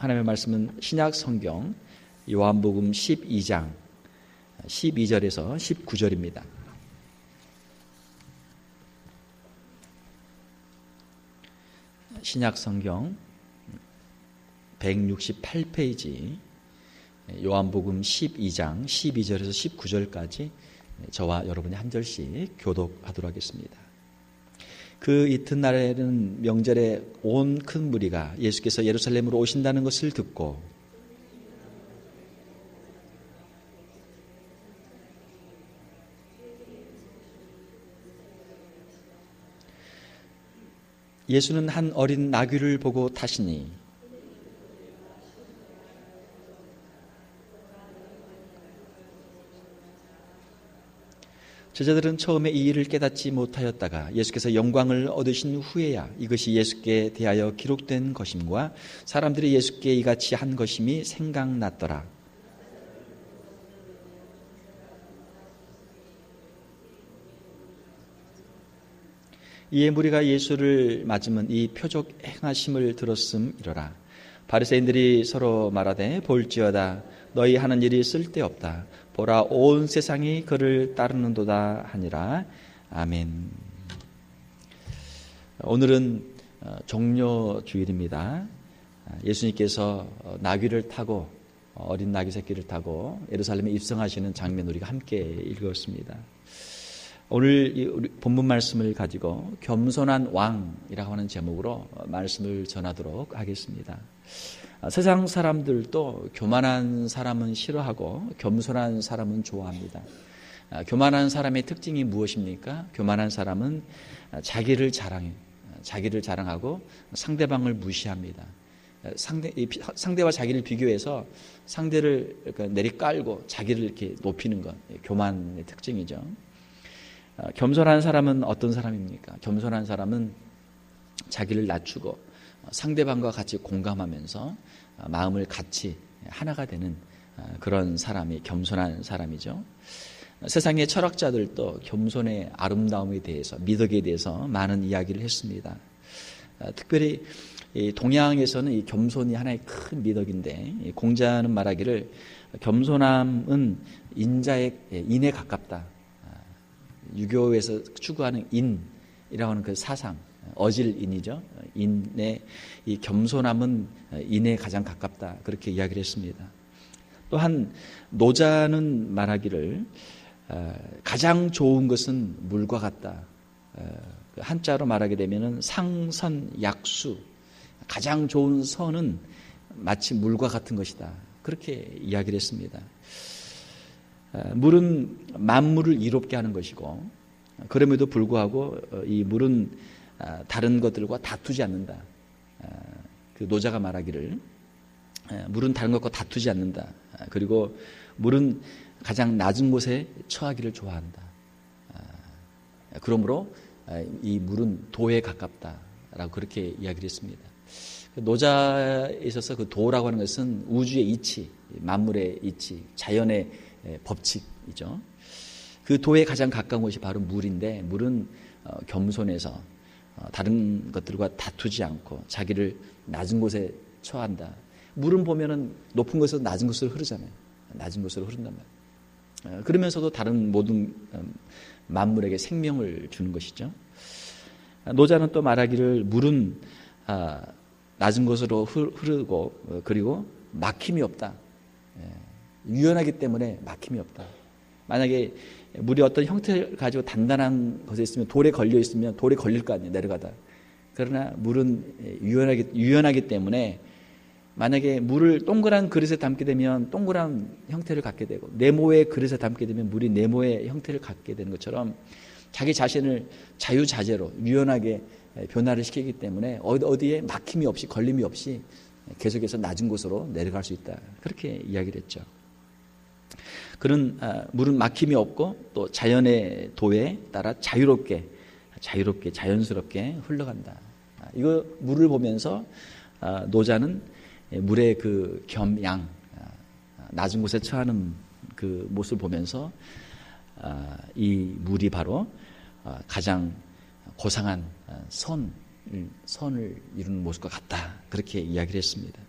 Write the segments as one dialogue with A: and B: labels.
A: 하나님의 말씀은 신약 성경 요한복음 12장 12절에서 19절입니다. 신약 성경 168페이지 요한복음 12장 12절에서 19절까지 저와 여러분이 한 절씩 교독하도록 하겠습니다. 그 이튿날에는 명절에 온 큰 무리가 예수께서 예루살렘으로 오신다는 것을 듣고 예수는 한 어린 나귀를 보고 타시니 제자들은 처음에 이 일을 깨닫지 못하였다가 예수께서 영광을 얻으신 후에야 이것이 예수께 대하여 기록된 것임과 사람들이 예수께 이같이 한 것임이 생각났더라. 이에 무리가 예수를 맞으면 이 표적 행하심을 들었음이러라. 바리새인들이 서로 말하되 볼지어다 너희 하는 일이 쓸데없다. 보라 온 세상이 그를 따르는도다 하니라. 아멘. 오늘은 종려 주일입니다. 예수님께서 나귀를 타고 어린 나귀 새끼를 타고 예루살렘에 입성하시는 장면 우리가 함께 읽었습니다. 오늘 우리 본문 말씀을 가지고 겸손한 왕이라고 하는 제목으로 말씀을 전하도록 하겠습니다. 세상 사람들도 교만한 사람은 싫어하고 겸손한 사람은 좋아합니다. 교만한 사람의 특징이 무엇입니까? 교만한 사람은 자기를 자랑해요. 자기를 자랑하고 상대방을 무시합니다. 상대와 자기를 비교해서 상대를 내리깔고 자기를 이렇게 높이는 것, 교만의 특징이죠. 겸손한 사람은 어떤 사람입니까? 겸손한 사람은 자기를 낮추고 상대방과 같이 공감하면서 마음을 같이 하나가 되는 그런 사람이 겸손한 사람이죠. 세상의 철학자들도 겸손의 아름다움에 대해서, 미덕에 대해서 많은 이야기를 했습니다. 특별히 동양에서는 이 겸손이 하나의 큰 미덕인데 공자는 말하기를 겸손함은 인에 가깝다. 유교에서 추구하는 인이라고 하는 그 사상, 어질인이죠. 인의 이 겸손함은 인에 가장 가깝다. 그렇게 이야기를 했습니다. 또한 노자는 말하기를 가장 좋은 것은 물과 같다. 한자로 말하게 되면은 상선약수, 가장 좋은 선은 마치 물과 같은 것이다. 그렇게 이야기를 했습니다. 물은 만물을 이롭게 하는 것이고 그럼에도 불구하고 이 물은 다른 것들과 다투지 않는다. 그 노자가 말하기를 물은 다른 것과 다투지 않는다. 그리고 물은 가장 낮은 곳에 처하기를 좋아한다. 그러므로 이 물은 도에 가깝다라고 그렇게 이야기를 했습니다. 노자에 있어서 그 도라고 하는 것은 우주의 이치, 만물의 이치, 자연의 법칙이죠. 그 도에 가장 가까운 곳이 바로 물인데 물은 겸손해서 다른 것들과 다투지 않고 자기를 낮은 곳에 처한다. 물은 보면은 높은 곳에서 낮은 곳으로 흐르잖아요. 낮은 곳으로 흐른단 말이에요. 그러면서도 다른 모든 만물에게 생명을 주는 것이죠. 노자는 또 말하기를 물은 낮은 곳으로 흐르고 그리고 막힘이 없다. 유연하기 때문에 막힘이 없다. 만약에 물이 어떤 형태를 가지고 단단한 것에 있으면 돌에 걸려 있으면 돌에 걸릴 거 아니에요. 내려가다. 그러나 물은 유연하기 때문에 만약에 물을 동그란 그릇에 담게 되면 동그란 형태를 갖게 되고 네모의 그릇에 담게 되면 물이 네모의 형태를 갖게 되는 것처럼 자기 자신을 자유자재로 유연하게 변화를 시키기 때문에 어디에 막힘이 없이 걸림이 없이 계속해서 낮은 곳으로 내려갈 수 있다. 그렇게 이야기를 했죠. 그런 물은 막힘이 없고 또 자연의 도에 따라 자유롭게 자연스럽게 흘러간다. 이거 물을 보면서 노자는 물의 그 겸양, 낮은 곳에 처하는 그 모습을 보면서 이 물이 바로 가장 고상한 선을 이루는 모습과 같다. 그렇게 이야기를 했습니다.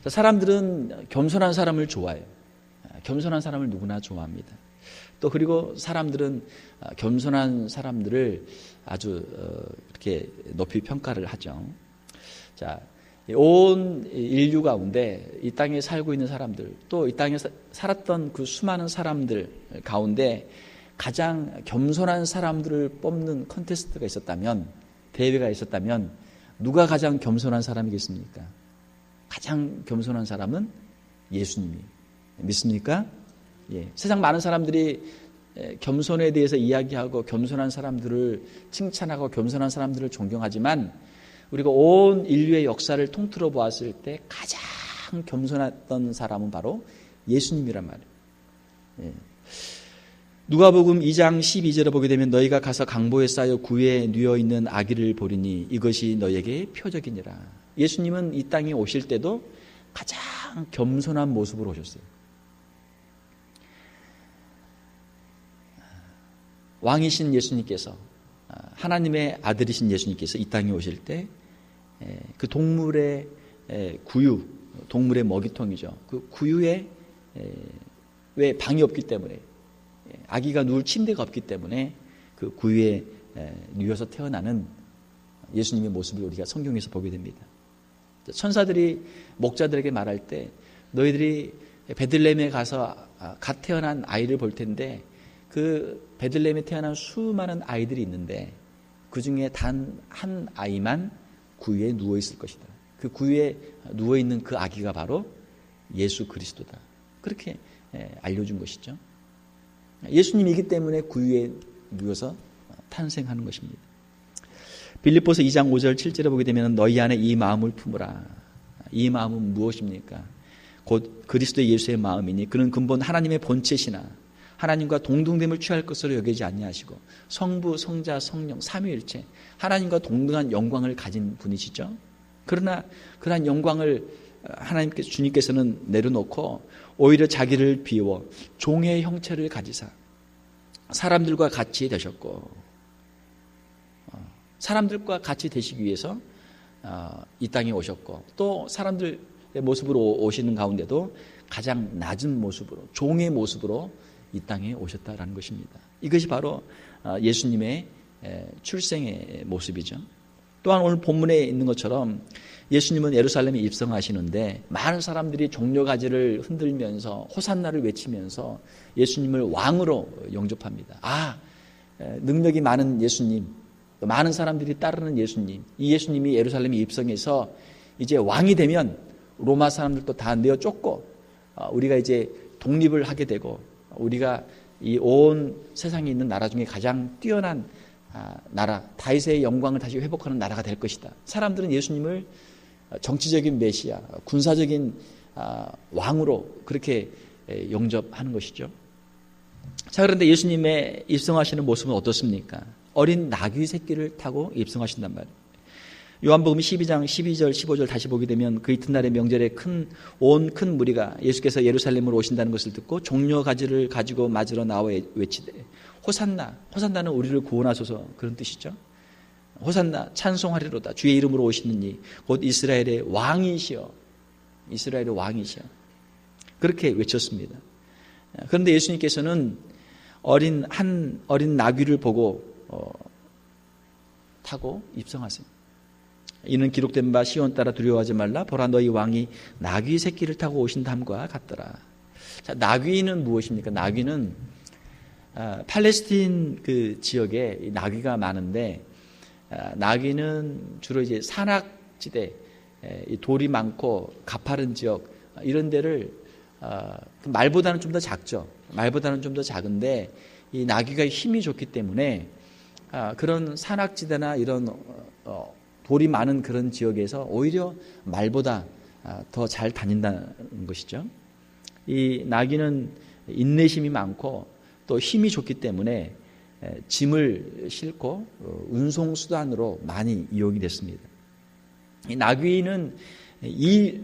A: 사람들은 겸손한 사람을 좋아해요. 겸손한 사람을 누구나 좋아합니다. 또 그리고 사람들은 겸손한 사람들을 아주 이렇게 높이 평가를 하죠. 자, 온 인류 가운데 이 땅에 살고 있는 사람들, 또 이 땅에 살았던 그 수많은 사람들 가운데 가장 겸손한 사람들을 뽑는 컨테스트가 있었다면, 대회가 있었다면 누가 가장 겸손한 사람이겠습니까? 가장 겸손한 사람은 예수님이. 믿습니까? 예. 세상 많은 사람들이 겸손에 대해서 이야기하고 겸손한 사람들을 칭찬하고 겸손한 사람들을 존경하지만 우리가 온 인류의 역사를 통틀어 보았을 때 가장 겸손했던 사람은 바로 예수님이란 말이에요. 예. 누가복음 2장 12절을 보게 되면 너희가 가서 강보에 쌓여 구에 누워 있는 아기를 보리니 이것이 너희에게 표적이니라. 예수님은 이 땅에 오실 때도 가장 겸손한 모습으로 오셨어요. 왕이신 예수님께서, 하나님의 아들이신 예수님께서 이 땅에 오실 때 그 동물의 구유, 동물의 먹이통이죠. 그 구유에 왜 방이 없기 때문에, 아기가 누울 침대가 없기 때문에 그 구유에 누워서 태어나는 예수님의 모습을 우리가 성경에서 보게 됩니다. 천사들이 목자들에게 말할 때 너희들이 베들레헴에 가서 갓 태어난 아이를 볼 텐데 그 베들레헴에 태어난 수많은 아이들이 있는데 그 중에 단 한 아이만 구유에 누워 있을 것이다. 그 구유에 누워 있는 그 아기가 바로 예수 그리스도다. 그렇게 알려준 것이죠. 예수님이기 때문에 구유에 누워서 탄생하는 것입니다. 빌립보서 2장 5절 7절에 보게 되면 너희 안에 이 마음을 품으라. 이 마음은 무엇입니까? 곧 그리스도 예수의 마음이니 그는 근본 하나님의 본체시나 하나님과 동등됨을 취할 것으로 여기지 아니하시고 성부, 성자, 성령, 삼위일체 하나님과 동등한 영광을 가진 분이시죠. 그러나 그러한 영광을 하나님께서 주님께서는 내려놓고 오히려 자기를 비워 종의 형체를 가지사 사람들과 같이 되셨고 사람들과 같이 되시기 위해서 이 땅에 오셨고 또 사람들의 모습으로 오시는 가운데도 가장 낮은 모습으로 종의 모습으로 이 땅에 오셨다라는 것입니다. 이것이 바로 예수님의 출생의 모습이죠. 또한 오늘 본문에 있는 것처럼 예수님은 예루살렘에 입성하시는데 많은 사람들이 종려가지를 흔들면서 호산나를 외치면서 예수님을 왕으로 영접합니다. 능력이 많은 예수님, 많은 사람들이 따르는 예수님, 이 예수님이 예루살렘에 입성해서 이제 왕이 되면 로마 사람들도 다 내어 쫓고 우리가 이제 독립을 하게 되고 우리가 이 온 세상에 있는 나라 중에 가장 뛰어난 나라, 다윗의 영광을 다시 회복하는 나라가 될 것이다. 사람들은 예수님을 정치적인 메시아, 군사적인 왕으로 그렇게 영접하는 것이죠. 자, 그런데 예수님의 입성하시는 모습은 어떻습니까? 어린 나귀 새끼를 타고 입성하신단 말이에요. 요한복음 12장 12절 15절 다시 보게 되면 그 이튿날의 명절에 온 큰 무리가 예수께서 예루살렘으로 오신다는 것을 듣고 종려 가지를 가지고 맞으러 나와 외치되 호산나, 호산나는 우리를 구원하소서 그런 뜻이죠. 호산나 찬송하리로다 주의 이름으로 오시는 이 곧 이스라엘의 왕이시여, 이스라엘의 왕이시여 그렇게 외쳤습니다. 그런데 예수님께서는 어린 나귀를 보고 타고 입성하세요. 이는 기록된 바 시온 따라 두려워하지 말라 보라 너희 왕이 나귀 새끼를 타고 오신담과 같더라. 자, 나귀는 무엇입니까? 나귀는 팔레스틴 그 지역에 나귀가 많은데 나귀는 주로 이제 산악지대, 돌이 많고 가파른 지역 이런 데를 말보다는 좀 더 작죠. 말보다는 좀 더 작은데 이 나귀가 힘이 좋기 때문에 그런 산악지대나 이런 돌이 많은 그런 지역에서 오히려 말보다 더 잘 다닌다는 것이죠. 이 나귀는 인내심이 많고 또 힘이 좋기 때문에 짐을 싣고 운송수단으로 많이 이용이 됐습니다. 이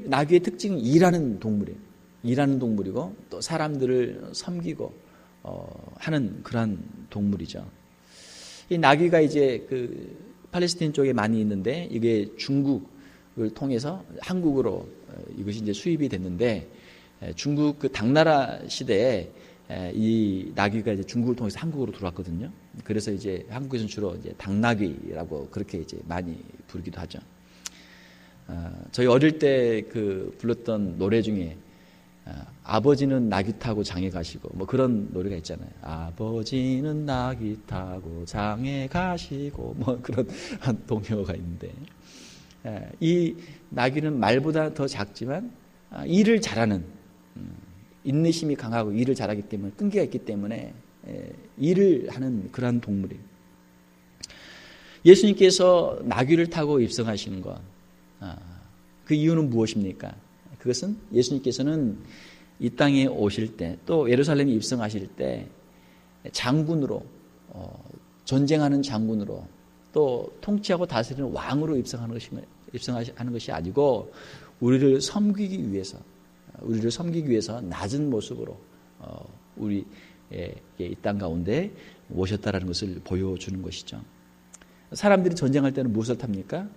A: 나귀의 특징은 일하는 동물이에요. 일하는 동물이고 또 사람들을 섬기고 하는 그런 동물이죠. 이 나귀가 이제 그 팔레스틴 쪽에 많이 있는데 이게 중국을 통해서 한국으로 이것이 이제 수입이 됐는데 중국 그 당나라 시대에 이 나귀가 이제 중국을 통해서 한국으로 들어왔거든요. 그래서 이제 한국에서는 주로 이제 당나귀라고 그렇게 이제 많이 부르기도 하죠. 저희 어릴 때 그 불렀던 노래 중에 아버지는 나귀 타고 장에 가시고 뭐 그런 노래가 있잖아요. 아버지는 나귀 타고 장에 가시고 뭐 그런 동요가 있는데 이 나귀는 말보다 더 작지만 일을 잘하는 인내심이 강하고 일을 잘하기 때문에 끈기가 있기 때문에 일을 하는 그러한 동물이에요. 예수님께서 나귀를 타고 입성하시는 것, 그 이유는 무엇입니까? 그것은 예수님께서는 이 땅에 오실 때 또 예루살렘에 입성하실 때 장군으로 전쟁하는 장군으로 또 통치하고 다스리는 왕으로 입성하는 것이 아니고 우리를 섬기기 위해서 낮은 모습으로 우리의 이 땅 가운데 오셨다라는 것을 보여주는 것이죠. 사람들이 전쟁할 때는 무엇을 탑니까?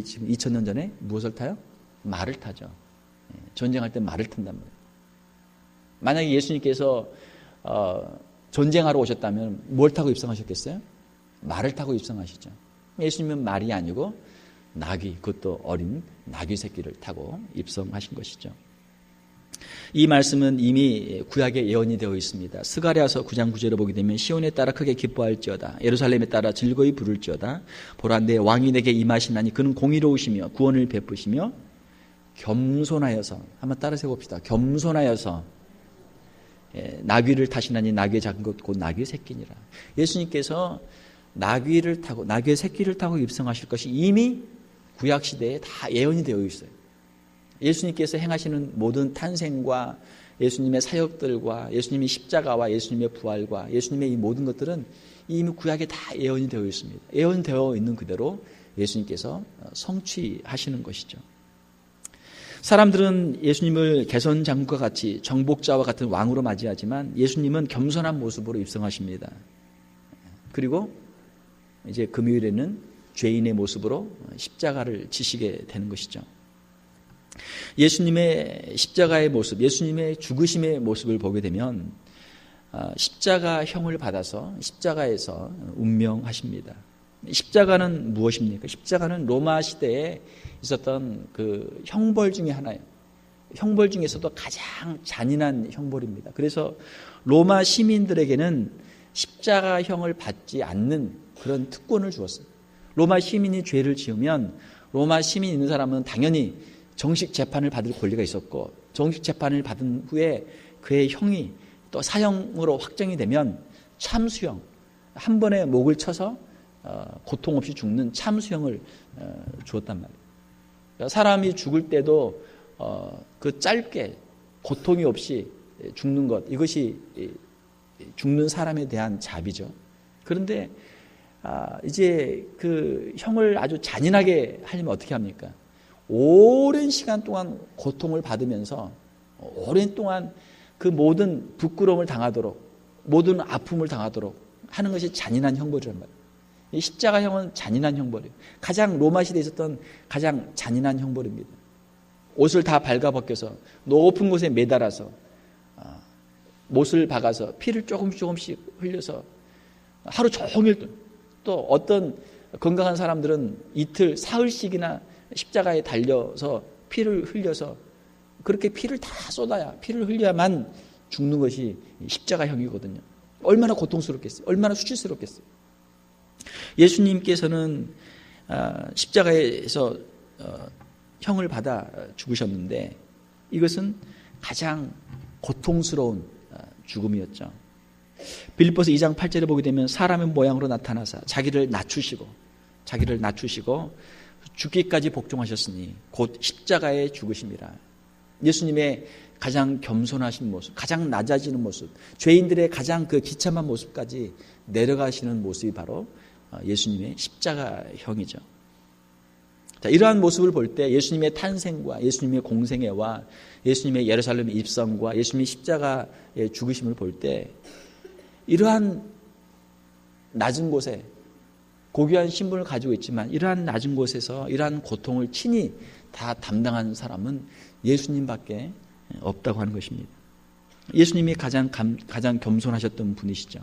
A: 지금 2000년 전에 무엇을 타요? 말을 타죠. 전쟁할 때 말을 탄단 말이에요. 만약에 예수님께서 전쟁하러 오셨다면 뭘 타고 입성하셨겠어요? 말을 타고 입성하시죠. 예수님은 말이 아니고 나귀, 그것도 어린 나귀 새끼를 타고 입성하신 것이죠. 이 말씀은 이미 구약에 예언이 되어 있습니다. 스가랴서 9장 9절을 보게 되면 시온에 따라 크게 기뻐할지어다 예루살렘에 따라 즐거이 부를지어다 보라 내 왕이 내게 임하시나니 그는 공의로우시며 구원을 베푸시며 겸손하여서 한번 따라서 봅시다. 겸손하여서 나귀를 타시나니 나귀의 작은 것 곧 나귀의 새끼니라. 예수님께서 나귀를 타고 나귀의 새끼를 타고 입성하실 것이 이미 구약 시대에 다 예언이 되어 있어요. 예수님께서 행하시는 모든 탄생과 예수님의 사역들과 예수님의 십자가와 예수님의 부활과 예수님의 이 모든 것들은 이미 구약에 다 예언이 되어 있습니다. 예언되어 있는 그대로 예수님께서 성취하시는 것이죠. 사람들은 예수님을 개선장군과 같이 정복자와 같은 왕으로 맞이하지만 예수님은 겸손한 모습으로 입성하십니다. 그리고 이제 금요일에는 죄인의 모습으로 십자가를 지시게 되는 것이죠. 예수님의 십자가의 모습, 예수님의 죽으심의 모습을 보게 되면 십자가형을 받아서 십자가에서 운명하십니다. 십자가는 무엇입니까? 십자가는 로마 시대에 있었던 그 형벌 중에 하나예요. 형벌 중에서도 가장 잔인한 형벌입니다. 그래서 로마 시민들에게는 십자가형을 받지 않는 그런 특권을 주었어요. 로마 시민이 죄를 지으면 로마 시민이 있는 사람은 당연히 정식 재판을 받을 권리가 있었고 정식 재판을 받은 후에 그의 형이 또 사형으로 확정이 되면 참수형, 한 번에 목을 쳐서 고통 없이 죽는 참수형을 주었단 말이에요. 그러니까 사람이 죽을 때도 그 짧게 고통이 없이 죽는 것, 이것이 죽는 사람에 대한 자비죠. 그런데 이제 그 형을 아주 잔인하게 하려면 어떻게 합니까? 오랜 시간 동안 고통을 받으면서 오랜 동안 그 모든 부끄러움을 당하도록 모든 아픔을 당하도록 하는 것이 잔인한 형벌이란 말이에요. 이 십자가형은 잔인한 형벌이에요. 가장 로마 시대에 있었던 가장 잔인한 형벌입니다. 옷을 다 발가벗겨서 높은 곳에 매달아서 못을 박아서 피를 조금씩 흘려서 하루 종일 또 어떤 건강한 사람들은 이틀 사흘씩이나 십자가에 달려서 피를 흘려서 그렇게 피를 다 쏟아야 피를 흘려야만 죽는 것이 십자가형이거든요. 얼마나 고통스럽겠어요. 얼마나 수치스럽겠어요. 예수님께서는 십자가에서 형을 받아 죽으셨는데 이것은 가장 고통스러운 죽음이었죠. 빌립보서 2장 8절에 보게 되면 사람의 모양으로 나타나사 자기를 낮추시고 죽기까지 복종하셨으니 곧 십자가에 죽으심이라. 예수님의 가장 겸손하신 모습, 가장 낮아지는 모습, 죄인들의 가장 그 비참한 모습까지 내려가시는 모습이 바로 예수님의 십자가형이죠. 자, 이러한 모습을 볼 때 예수님의 탄생과 예수님의 공생애와 예수님의 예루살렘 입성과 예수님의 십자가의 죽으심을 볼 때 이러한 낮은 곳에 고귀한 신분을 가지고 있지만 이러한 낮은 곳에서 이러한 고통을 친히 다 담당한 사람은 예수님밖에 없다고 하는 것입니다. 예수님이 가장 겸손하셨던 분이시죠.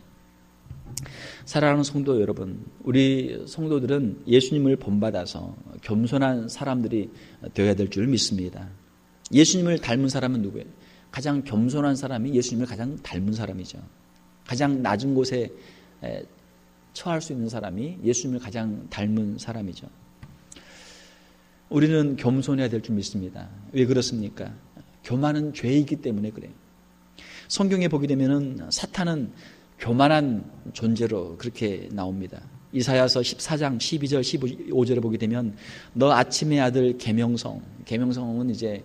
A: 사랑하는 성도 여러분, 우리 성도들은 예수님을 본받아서 겸손한 사람들이 되어야 될 줄 믿습니다. 예수님을 닮은 사람은 누구예요? 가장 겸손한 사람이 예수님을 가장 닮은 사람이죠. 가장 낮은 곳에 처할 수 있는 사람이 예수님을 가장 닮은 사람이죠. 우리는 겸손해야 될 줄 믿습니다. 왜 그렇습니까? 교만은 죄이기 때문에 그래요. 성경에 보게 되면은 사탄은 교만한 존재로 그렇게 나옵니다. 이사야서 14장 12절 15절에 보게 되면 너 아침의 아들 계명성은 이제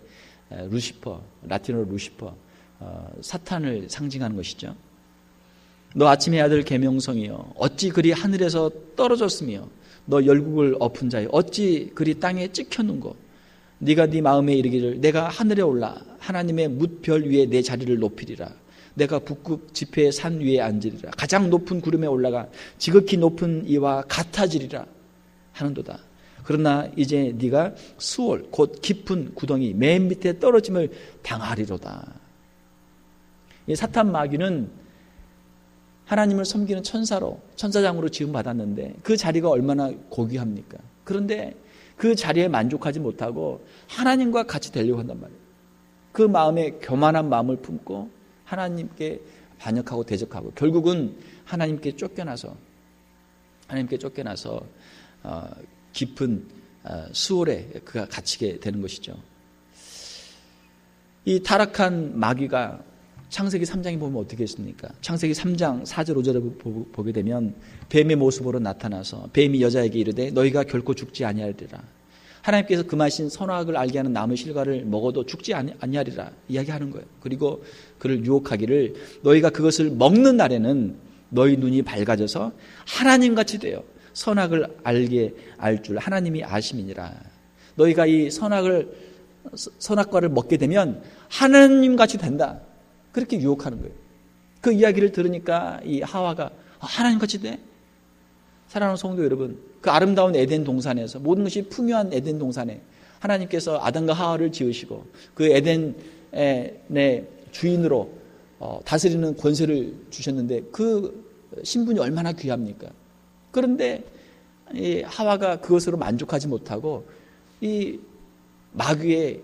A: 루시퍼, 라틴어로 루시퍼, 사탄을 상징하는 것이죠. 너 아침의 아들 계명성이여 어찌 그리 하늘에서 떨어졌으며 너 열국을 엎은 자여 어찌 그리 땅에 찍혔는고 네가 네 마음에 이르기를 내가 하늘에 올라 하나님의 뭇별 위에 내 자리를 높이리라 내가 북극 지폐의 산 위에 앉으리라 가장 높은 구름에 올라가 지극히 높은 이와 같아지리라 하는도다. 그러나 이제 네가 수월 곧 깊은 구덩이 맨 밑에 떨어짐을 당하리로다. 이 사탄 마귀는 하나님을 섬기는 천사장으로 지음받았는데 그 자리가 얼마나 고귀합니까? 그런데 그 자리에 만족하지 못하고 하나님과 같이 되려고 한단 말이에요. 그 마음에 교만한 마음을 품고 하나님께 반역하고 대적하고 결국은 하나님께 쫓겨나서 깊은 수월에 그가 갇히게 되는 것이죠. 이 타락한 마귀가 창세기 3장에 보면 어떻게 했습니까? 창세기 3장 4절 5절을 보게 되면 뱀의 모습으로 나타나서 뱀이 여자에게 이르되 너희가 결코 죽지 아니하리라. 하나님께서 금하신 선악을 알게 하는 나무 실과를 먹어도 죽지 아니하리라 이야기하는 거예요. 그리고 그를 유혹하기를 너희가 그것을 먹는 날에는 너희 눈이 밝아져서 하나님같이 되어 선악을 알게 알 줄 하나님이 아심이니라. 너희가 이 선악과를 먹게 되면 하나님같이 된다. 그렇게 유혹하는 거예요. 그 이야기를 들으니까 이 하와가 하나님같이 돼? 사랑하는 성도 여러분, 그 아름다운 에덴 동산에서 모든 것이 풍요한 에덴 동산에 하나님께서 아담과 하와를 지으시고 그 에덴의 주인으로 다스리는 권세를 주셨는데 그 신분이 얼마나 귀합니까? 그런데 이 하와가 그것으로 만족하지 못하고 이 마귀의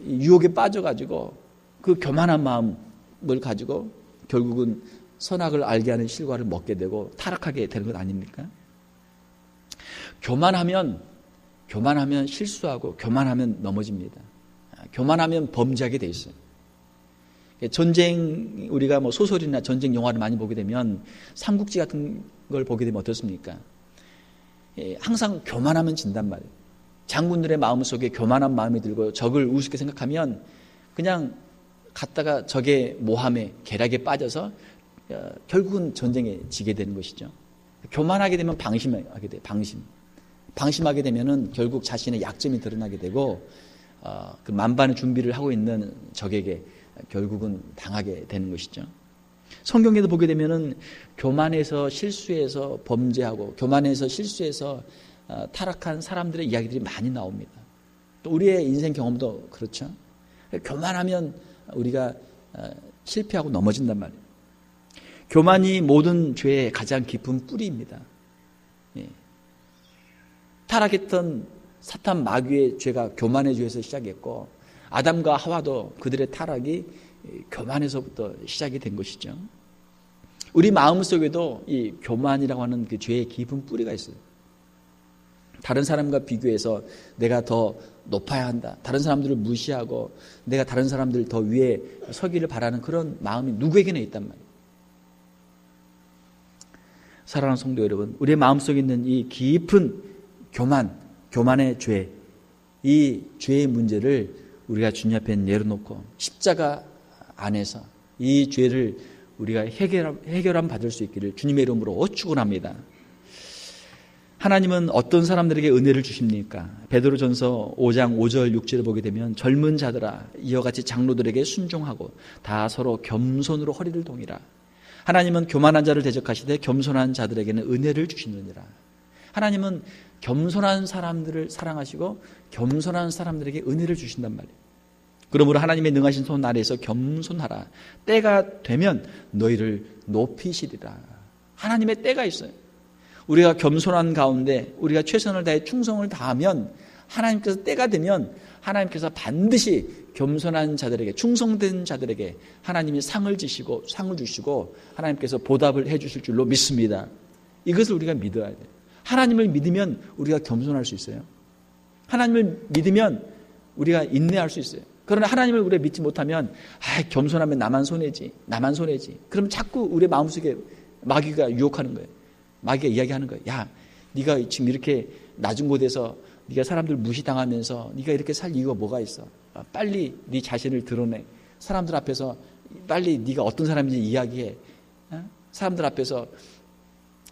A: 유혹에 빠져가지고 그 교만한 마음을 가지고 결국은 선악을 알게 하는 실과를 먹게 되고 타락하게 되는 것 아닙니까? 교만하면 실수하고 교만하면 넘어집니다. 교만하면 범죄하게 돼 있어요. 전쟁 우리가 뭐 소설이나 전쟁 영화를 많이 보게 되면 삼국지 같은 걸 보게 되면 어떻습니까? 항상 교만하면 진단 말이에요. 장군들의 마음속에 교만한 마음이 들고 적을 우습게 생각하면 그냥 갔다가 적의 모함에 계략에 빠져서 결국은 전쟁에 지게 되는 것이죠. 교만하게 되면 방심하게 돼요. 방심하게 되면은 결국 자신의 약점이 드러나게 되고 그 만반의 준비를 하고 있는 적에게 결국은 당하게 되는 것이죠. 성경에도 보게 되면은 교만해서 실수해서 범죄하고 교만해서 실수해서 타락한 사람들의 이야기들이 많이 나옵니다. 또 우리의 인생 경험도 그렇죠. 교만하면 우리가 실패하고 넘어진단 말이에요. 교만이 모든 죄의 가장 깊은 뿌리입니다. 타락했던 사탄 마귀의 죄가 교만의 죄에서 시작했고 아담과 하와도 그들의 타락이 교만에서부터 시작이 된 것이죠. 우리 마음속에도 이 교만이라고 하는 그 죄의 깊은 뿌리가 있어요. 다른 사람과 비교해서 내가 더 높아야 한다. 다른 사람들을 무시하고 내가 다른 사람들 더 위에 서기를 바라는 그런 마음이 누구에게나 있단 말이에요. 사랑하는 성도 여러분, 우리의 마음속에 있는 이 깊은 교만의 죄, 이 죄의 문제를 우리가 주님 앞에 내려놓고 십자가 안에서 이 죄를 우리가 해결함 받을 수 있기를 주님의 이름으로 축원합니다. 하나님은 어떤 사람들에게 은혜를 주십니까? 베드로전서 5장 5절 6절을 보게 되면 젊은 자들아 이와 같이 장로들에게 순종하고 다 서로 겸손으로 허리를 동이라. 하나님은 교만한 자를 대적하시되 겸손한 자들에게는 은혜를 주시느니라. 하나님은 겸손한 사람들을 사랑하시고 겸손한 사람들에게 은혜를 주신단 말이에요. 그러므로 하나님의 능하신 손 아래에서 겸손하라. 때가 되면 너희를 높이시리라. 하나님의 때가 있어요. 우리가 겸손한 가운데 우리가 최선을 다해 충성을 다하면 하나님께서 때가 되면 하나님께서 반드시 겸손한 자들에게, 충성된 자들에게 하나님이 상을 주시고 하나님께서 보답을 해 주실 줄로 믿습니다. 이것을 우리가 믿어야 돼요. 하나님을 믿으면 우리가 겸손할 수 있어요. 하나님을 믿으면 우리가 인내할 수 있어요. 그러나 하나님을 우리가 믿지 못하면 겸손하면 나만 손해지. 그럼 자꾸 우리 마음속에 마귀가 유혹하는 거예요. 마귀가 이야기하는 거예요. 야, 네가 지금 이렇게 낮은 곳에서 네가 사람들 무시당하면서 네가 이렇게 살 이유가 뭐가 있어? 빨리 네 자신을 드러내. 사람들 앞에서 빨리 네가 어떤 사람인지 이야기해. 사람들 앞에서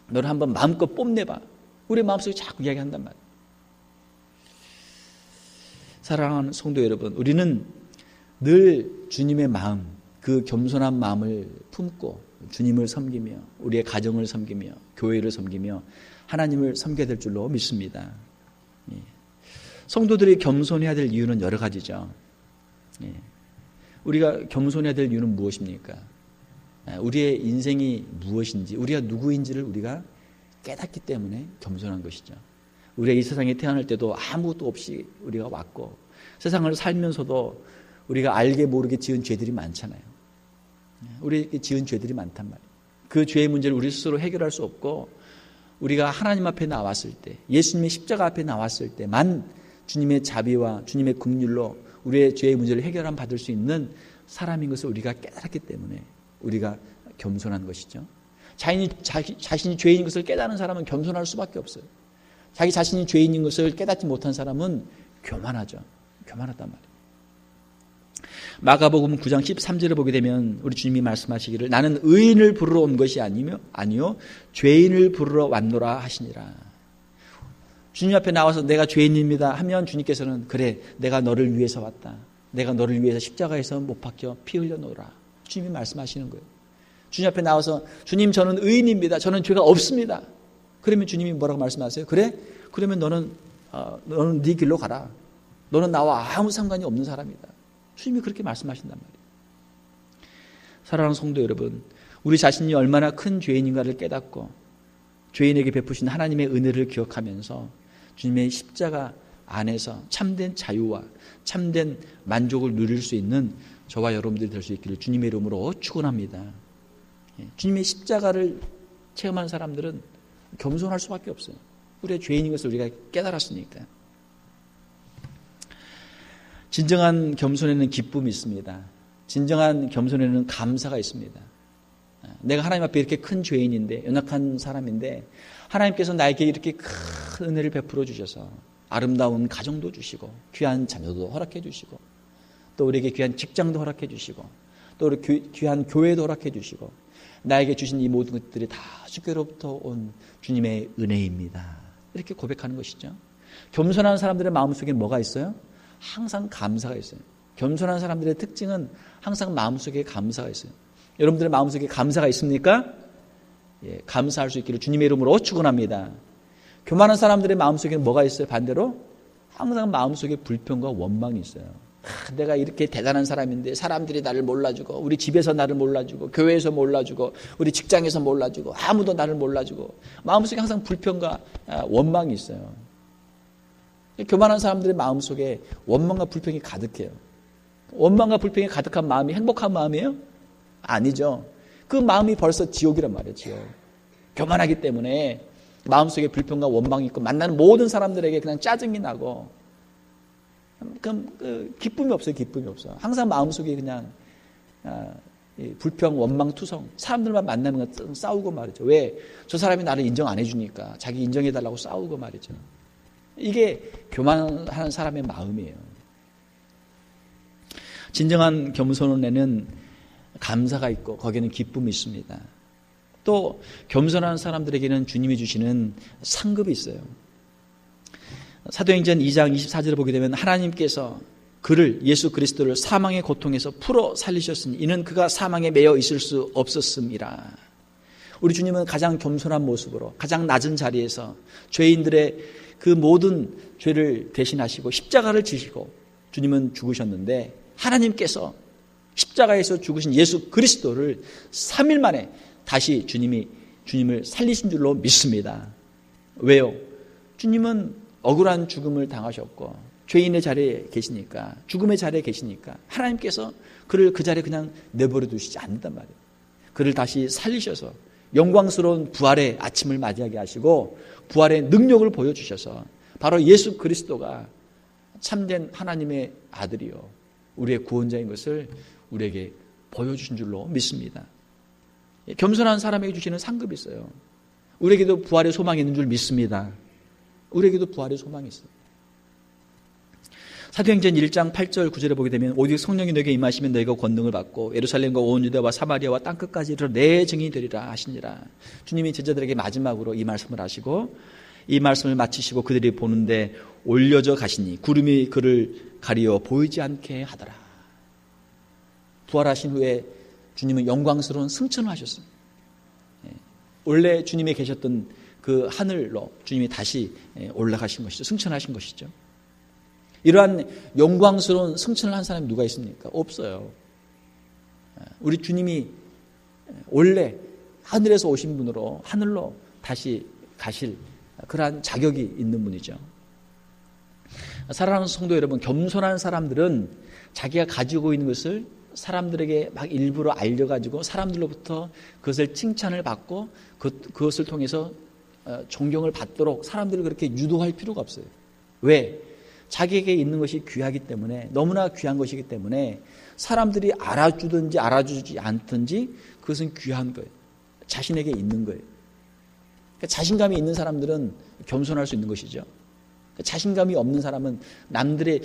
A: 너를 한번 마음껏 뽐내봐. 우리 마음속에 자꾸 이야기한단 말이에요. 사랑하는 성도 여러분, 우리는 늘 주님의 마음, 그 겸손한 마음을 품고 주님을 섬기며 우리의 가정을 섬기며 교회를 섬기며 하나님을 섬겨야 될 줄로 믿습니다. 성도들이 겸손해야 될 이유는 여러 가지죠. 우리가 겸손해야 될 이유는 무엇입니까? 우리의 인생이 무엇인지, 우리가 누구인지를 우리가 깨닫기 때문에 겸손한 것이죠. 우리가 이 세상에 태어날 때도 아무것도 없이 우리가 왔고 세상을 살면서도 우리가 알게 모르게 지은 죄들이 많잖아요. 우리에게 지은 죄들이 많단 말이에요. 그 죄의 문제를 우리 스스로 해결할 수 없고 우리가 하나님 앞에 나왔을 때, 예수님의 십자가 앞에 나왔을 때만 주님의 자비와 주님의 긍휼로 우리의 죄의 문제를 해결함 받을 수 있는 사람인 것을 우리가 깨달았기 때문에 우리가 겸손한 것이죠. 자신이 죄인인 것을 깨닫는 사람은 겸손할 수밖에 없어요. 자기 자신이 죄인인 것을 깨닫지 못한 사람은 교만하죠. 교만하단 말이에요. 마가복음 9장 13절을 보게 되면 우리 주님이 말씀하시기를 나는 의인을 부르러 온 것이 아니요 죄인을 부르러 왔노라 하시니라. 주님 앞에 나와서 내가 죄인입니다 하면 주님께서는 그래 내가 너를 위해서 왔다. 내가 너를 위해서 십자가에서 못 박혀 피 흘려놓으라. 주님이 말씀하시는 거예요. 주님 앞에 나와서 주님 저는 의인입니다. 저는 죄가 없습니다. 그러면 주님이 뭐라고 말씀하세요? 그래? 그러면 너는 네 길로 가라. 너는 나와 아무 상관이 없는 사람이다. 주님이 그렇게 말씀하신단 말이에요. 사랑하는 성도 여러분, 우리 자신이 얼마나 큰 죄인인가를 깨닫고 죄인에게 베푸신 하나님의 은혜를 기억하면서 주님의 십자가 안에서 참된 자유와 참된 만족을 누릴 수 있는 저와 여러분들이 될 수 있기를 주님의 이름으로 축원합니다. 주님의 십자가를 체험한 사람들은 겸손할 수밖에 없어요. 우리의 죄인인 것을 우리가 깨달았으니까. 진정한 겸손에는 기쁨이 있습니다. 진정한 겸손에는 감사가 있습니다. 내가 하나님 앞에 이렇게 큰 죄인인데, 연약한 사람인데 하나님께서 나에게 이렇게 큰 은혜를 베풀어 주셔서 아름다운 가정도 주시고 귀한 자녀도 허락해 주시고 또 우리에게 귀한 직장도 허락해 주시고 또 우리 귀한 교회도 허락해 주시고 나에게 주신 이 모든 것들이 다 주께로부터 온 주님의 은혜입니다. 이렇게 고백하는 것이죠. 겸손한 사람들의 마음속에 뭐가 있어요? 항상 감사가 있어요. 겸손한 사람들의 특징은 항상 마음속에 감사가 있어요. 여러분들의 마음속에 감사가 있습니까? 예, 감사할 수 있기를 주님의 이름으로 축원합니다. 교만한 사람들의 마음속에는 뭐가 있어요? 반대로 항상 마음속에 불평과 원망이 있어요. 내가 이렇게 대단한 사람인데 사람들이 나를 몰라주고 우리 집에서 나를 몰라주고 교회에서 몰라주고 우리 직장에서 몰라주고 아무도 나를 몰라주고 마음속에 항상 불평과 원망이 있어요. 교만한 사람들의 마음속에 원망과 불평이 가득해요. 원망과 불평이 가득한 마음이 행복한 마음이에요? 아니죠. 그 마음이 벌써 지옥이란 말이에요. 지옥. 교만하기 때문에 마음속에 불평과 원망이 있고 만나는 모든 사람들에게 그냥 짜증이 나고 그럼 기쁨이 없어요. 기쁨이 없어. 항상 마음속에 그냥 불평, 원망, 투성. 사람들만 만나면 싸우고 말이죠. 왜? 저 사람이 나를 인정 안 해주니까 자기 인정해달라고 싸우고 말이죠. 이게 교만한 사람의 마음이에요. 진정한 겸손에는 감사가 있고 거기에는 기쁨이 있습니다. 또 겸손한 사람들에게는 주님이 주시는 상급이 있어요. 사도행전 2장 24절을 보게 되면 하나님께서 그를 예수 그리스도를 사망의 고통에서 풀어 살리셨으니 이는 그가 사망에 매여 있을 수 없었음이라. 우리 주님은 가장 겸손한 모습으로 가장 낮은 자리에서 죄인들의 그 모든 죄를 대신하시고 십자가를 지시고 주님은 죽으셨는데, 하나님께서 십자가에서 죽으신 예수 그리스도를 3일 만에 다시 주님을 살리신 줄로 믿습니다. 왜요? 주님은 억울한 죽음을 당하셨고 죄인의 자리에 계시니까, 죽음의 자리에 계시니까 하나님께서 그를 그 자리에 그냥 내버려 두시지 않는단 말이에요. 그를 다시 살리셔서 영광스러운 부활의 아침을 맞이하게 하시고 부활의 능력을 보여주셔서 바로 예수 그리스도가 참된 하나님의 아들이요 우리의 구원자인 것을 우리에게 보여주신 줄로 믿습니다. 겸손한 사람에게 주시는 상급이 있어요. 우리에게도 부활의 소망이 있는 줄 믿습니다. 우리에게도 부활의 소망이 있어요. 사도행전 1장 8절 9절에 보게 되면 오직 성령이 너에게 임하시면 너희가 권능을 받고 예루살렘과 온 유대와 사마리아와 땅끝까지 이르러 내 증인이 되리라 하시니라. 주님이 제자들에게 마지막으로 이 말씀을 하시고 이 말씀을 마치시고 그들이 보는데 올려져 가시니 구름이 그를 가리어 보이지 않게 하더라. 부활하신 후에 주님은 영광스러운 승천을 하셨습니다. 원래 주님이 계셨던 그 하늘로 주님이 다시 올라가신 것이죠. 승천하신 것이죠. 이러한 영광스러운 승천을 한 사람이 누가 있습니까? 없어요. 우리 주님이 원래 하늘에서 오신 분으로 하늘로 다시 가실 그러한 자격이 있는 분이죠. 사랑하는 성도 여러분, 겸손한 사람들은 자기가 가지고 있는 것을 사람들에게 막 일부러 알려가지고 사람들로부터 그것을 칭찬을 받고 그것을 통해서 존경을 받도록 사람들을 그렇게 유도할 필요가 없어요. 왜? 자기에게 있는 것이 귀하기 때문에, 너무나 귀한 것이기 때문에 사람들이 알아주든지 알아주지 않든지 그것은 귀한 거예요. 자신에게 있는 거예요. 그러니까 자신감이 있는 사람들은 겸손할 수 있는 것이죠. 그러니까 자신감이 없는 사람은 남들이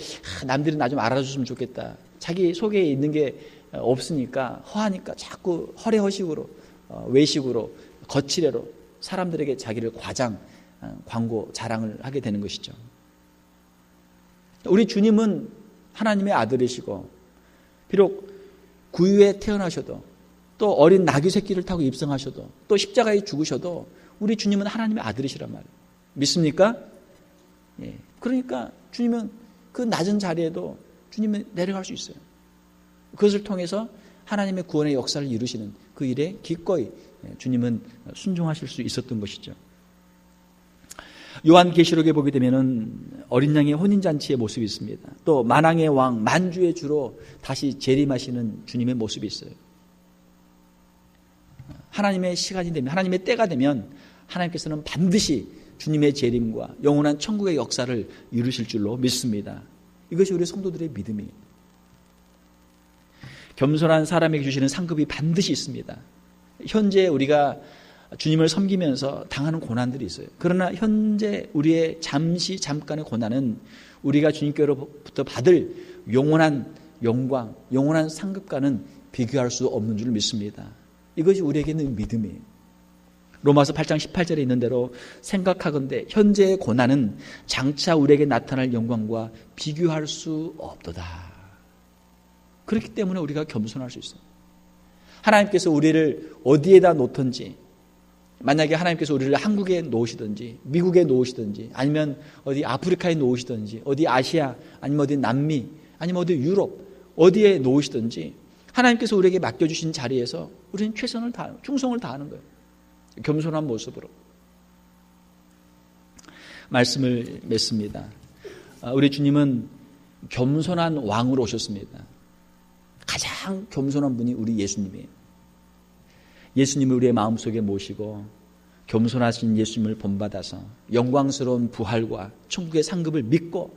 A: 나 좀 알아줬으면 좋겠다. 자기 속에 있는 게 없으니까 허하니까 자꾸 허례허식으로 외식으로 거칠애로 사람들에게 자기를 광고 자랑을 하게 되는 것이죠. 우리 주님은 하나님의 아들이시고 비록 구유에 태어나셔도 또 어린 나귀 새끼를 타고 입성하셔도 또 십자가에 죽으셔도 우리 주님은 하나님의 아들이시란 말이에요. 믿습니까? 예. 그러니까 주님은 그 낮은 자리에도 주님은 내려갈 수 있어요. 그것을 통해서 하나님의 구원의 역사를 이루시는 그 일에 기꺼이 주님은 순종하실 수 있었던 것이죠. 요한계시록에 보게 되면은 어린 양의 혼인잔치의 모습이 있습니다. 또 만왕의 왕, 만주의 주로 다시 재림하시는 주님의 모습이 있어요. 하나님의 시간이 되면, 하나님의 때가 되면 하나님께서는 반드시 주님의 재림과 영원한 천국의 역사를 이루실 줄로 믿습니다. 이것이 우리 성도들의 믿음이에요. 겸손한 사람에게 주시는 상급이 반드시 있습니다. 현재 우리가 주님을 섬기면서 당하는 고난들이 있어요. 그러나 현재 우리의 잠깐의 고난은 우리가 주님께로부터 받을 영원한 영광, 영원한 상급과는 비교할 수 없는 줄 믿습니다. 이것이 우리에게는 믿음이에요. 로마서 8장 18절에 있는 대로 생각하건대 현재의 고난은 장차 우리에게 나타날 영광과 비교할 수 없도다. 그렇기 때문에 우리가 겸손할 수 있어요. 하나님께서 우리를 어디에다 놓든지, 만약에 하나님께서 우리를 한국에 놓으시든지 미국에 놓으시든지 아니면 어디 아프리카에 놓으시든지 어디 아시아 아니면 어디 남미 아니면 어디 유럽 어디에 놓으시든지 하나님께서 우리에게 맡겨주신 자리에서 우리는 최선을 다하는, 충성을 다하는 거예요. 겸손한 모습으로 말씀을 맺습니다. 우리 주님은 겸손한 왕으로 오셨습니다. 가장 겸손한 분이 우리 예수님이에요. 예수님을 우리의 마음속에 모시고 겸손하신 예수님을 본받아서 영광스러운 부활과 천국의 상급을 믿고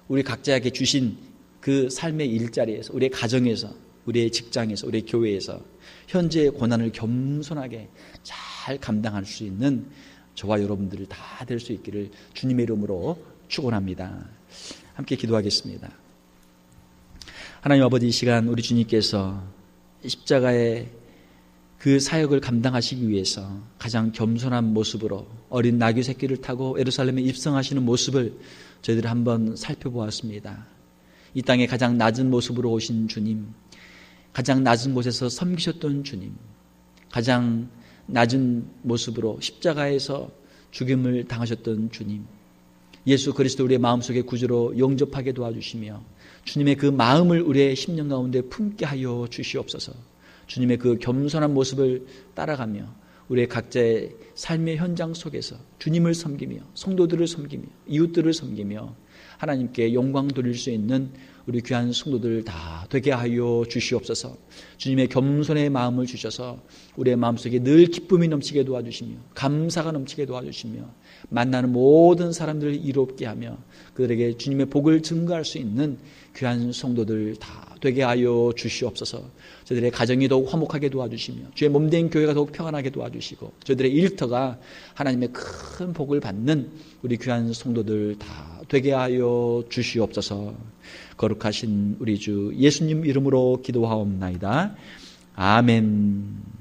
A: 우리 각자에게 주신 그 삶의 일자리에서, 우리의 가정에서, 우리의 직장에서, 우리의 교회에서 현재의 고난을 겸손하게 잘 감당할 수 있는 저와 여러분들 다 될 수 있기를 주님의 이름으로 축원합니다. 함께 기도하겠습니다. 하나님 아버지, 이 시간 우리 주님께서 십자가의 그 사역을 감당하시기 위해서 가장 겸손한 모습으로 어린 나귀 새끼를 타고 예루살렘에 입성하시는 모습을 저희들이 한번 살펴보았습니다. 이 땅에 가장 낮은 모습으로 오신 주님, 가장 낮은 곳에서 섬기셨던 주님, 가장 낮은 모습으로 십자가에서 죽임을 당하셨던 주님, 예수 그리스도 우리의 마음속에 구주로 영접하게 도와주시며 주님의 그 마음을 우리의 심령 가운데 품게 하여 주시옵소서. 주님의 그 겸손한 모습을 따라가며 우리의 각자의 삶의 현장 속에서 주님을 섬기며 성도들을 섬기며 이웃들을 섬기며 하나님께 영광 돌릴 수 있는 우리 귀한 성도들 다 되게 하여 주시옵소서. 주님의 겸손의 마음을 주셔서 우리의 마음속에 늘 기쁨이 넘치게 도와주시며 감사가 넘치게 도와주시며 만나는 모든 사람들을 이롭게 하며 그들에게 주님의 복을 증거할 수 있는 귀한 성도들 다 되게 하여 주시옵소서. 저들의 가정이 더욱 화목하게 도와주시며 주의 몸된 교회가 더욱 평안하게 도와주시고 저들의 일터가 하나님의 큰 복을 받는 우리 귀한 성도들 다 되게 하여 주시옵소서. 거룩하신 우리 주 예수님 이름으로 기도하옵나이다. 아멘.